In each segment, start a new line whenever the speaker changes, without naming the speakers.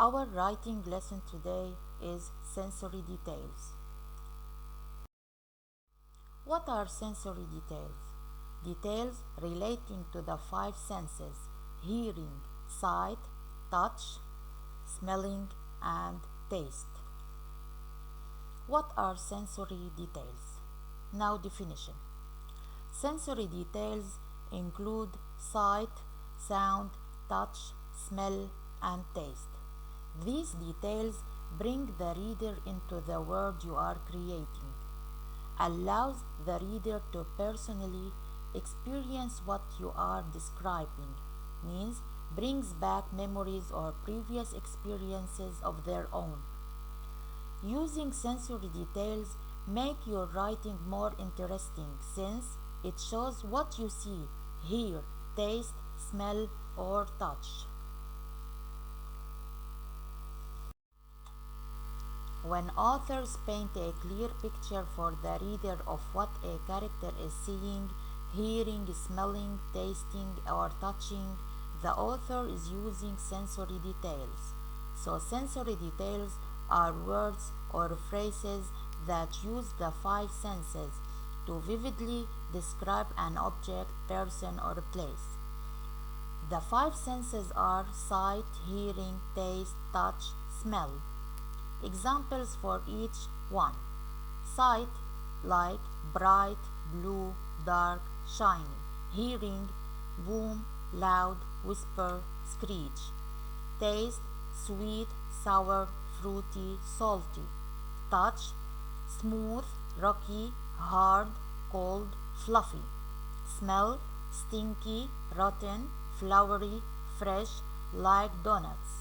Our writing lesson today is sensory details. What are sensory details? Details relating to the five senses: hearing, sight, touch, smelling, and taste. What are sensory details? Now, definition. Sensory details include sight, sound, touch, smell, and taste. These details bring the reader into the world you are creating, allows the reader to personally experience what you are describing, means brings back memories or previous experiences of their own. Using sensory details make your writing more interesting since it shows what you see, hear, taste, smell, or touch. When authors paint a clear picture for the reader of what a character is seeing, hearing, smelling, tasting, or touching, the author is using sensory details. So sensory details are words or phrases that use the five senses to vividly describe an object, person, or place. The five senses are sight, hearing, taste, touch, smell. Examples for each one. Sight, like bright, blue, dark, shiny. Hearing, boom, loud, whisper, screech. Taste, sweet, sour, fruity, salty. Touch, smooth, rocky, hard, cold, fluffy. Smell, stinky, rotten, flowery, fresh, like donuts.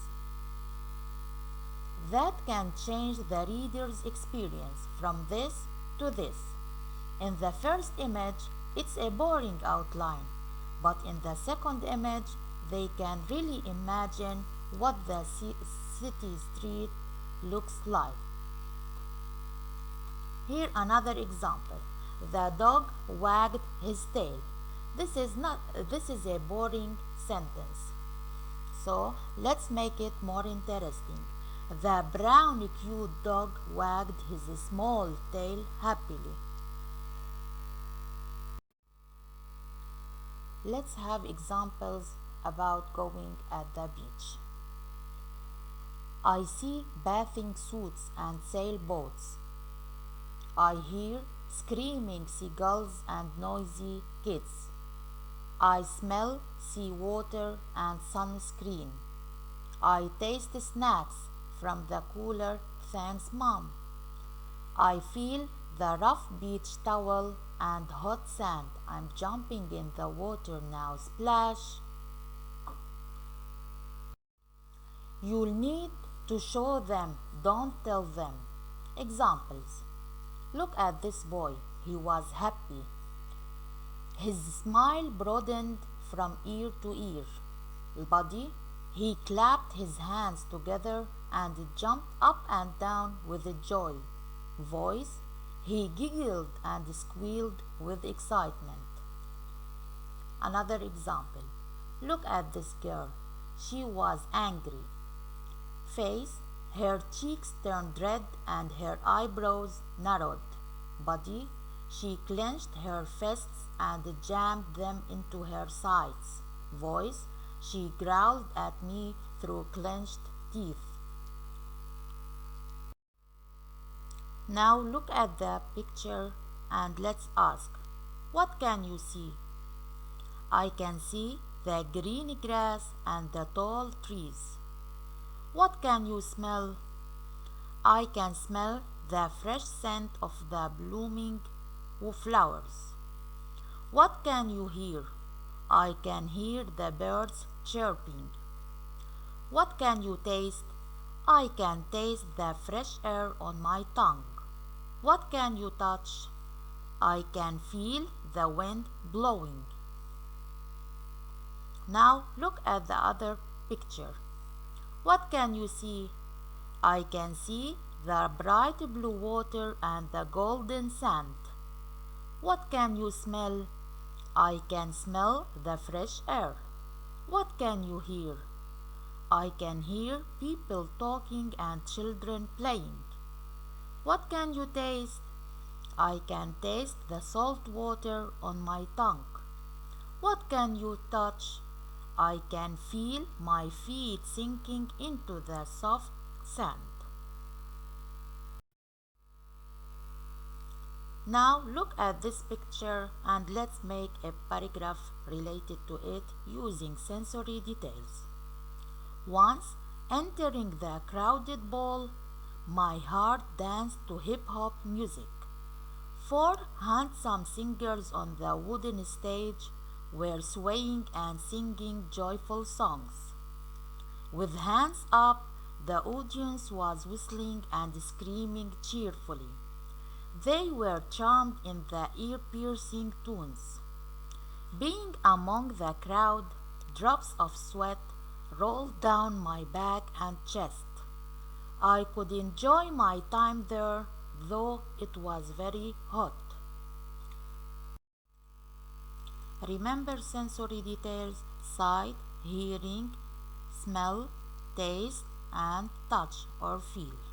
That can change the reader's experience from this to this. In the first image, it's a boring outline, but in the second image, they can really imagine what the city street looks like. Here another example. The dog wagged his tail. This is a boring sentence. So let's make it more interesting. The brown cute dog wagged his small tail happily. Let's have examples about going at the beach. I see bathing suits and sailboats. I hear screaming seagulls and noisy kids. I smell seawater and sunscreen. I taste snacks from the cooler, thanks Mom. I feel the rough beach towel and hot sand. I'm jumping in the water now, splash. You'll need to show them, don't tell them. Examples. Look at this boy, he was happy. His smile broadened from ear to ear. Body, he clapped his hands together and jumped up and down with joy. Voice, he giggled and squealed with excitement. Another example. Look at this girl. She was angry. Face, her cheeks turned red and her eyebrows narrowed. Body, she clenched her fists and jammed them into her sides. Voice, she growled at me through clenched teeth. Now look at the picture and let's ask, what can you see? I can see the green grass and the tall trees. What can you smell? I can smell the fresh scent of the blooming flowers. What can you hear? I can hear the birds chirping. What can you taste? I can taste the fresh air on my tongue. What can you touch? I can feel the wind blowing. Now look at the other picture. What can you see? I can see the bright blue water and the golden sand. What can you smell? I can smell the fresh air. What can you hear? I can hear people talking and children playing. What can you taste? I can taste the salt water on my tongue. What can you touch? I can feel my feet sinking into the soft sand. Now look at this picture and let's make a paragraph related to it using sensory details. Once entering the crowded ball, my heart danced to hip-hop music. 4 handsome singers on the wooden stage were swaying and singing joyful songs. With hands up, the audience was whistling and screaming cheerfully. They were charmed in the ear-piercing tunes. Being among the crowd, drops of sweat rolled down my back and chest. I could enjoy my time there, though it was very hot. Remember sensory details: sight, hearing, smell, taste, and touch or feel.